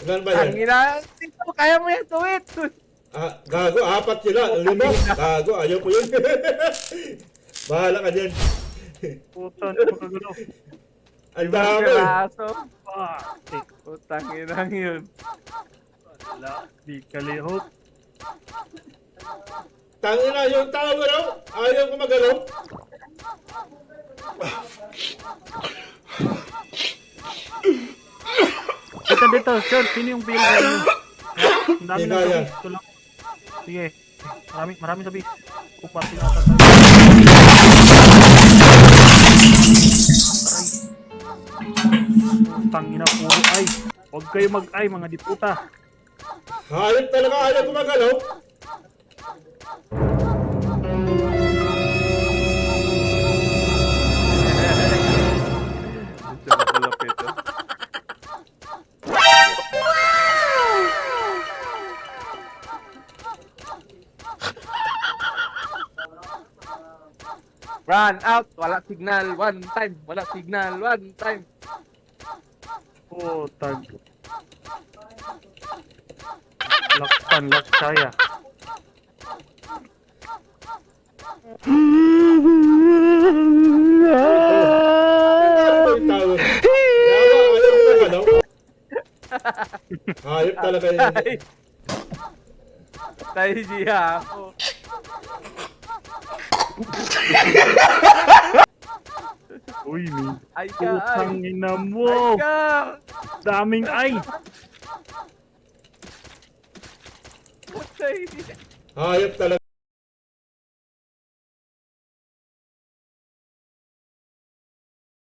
Ilan ba yan? Ang ina, dito, kaya mo yan, do it. Gago, 4 sila. 5. Gago, ayaw ko yun. Bahala ka dyan. Puta, hindi ko kagalaw. Ang dami. Piraso. Fuck. Putang inang yun. Wala, di kalihok. Tangina yung tower, oh. Ayaw ko magalaw. Dito, sir, sino yung PL kayo? Ang dami Di ng kaya. sabi. Ito lang. Sige, marami sabi. Kupati na ata. Tangina, puro ay. Huwag kayo mag-ay, mga diputa. Hayop talaga, ayaw ko magalaw. Ito na kalapit, oh. Run out! Wala signal, one time! Wala signal, one time! Oh, tag. Lakpan, laksaya. Ano yung tower? Ayaw ko magalaw. Hayop talaga yun. Tayo siya ako. Uy, mi. Ay ka, ay! Putang ina mo. Ay ka! Daming ay. Patay! Hayop talaga.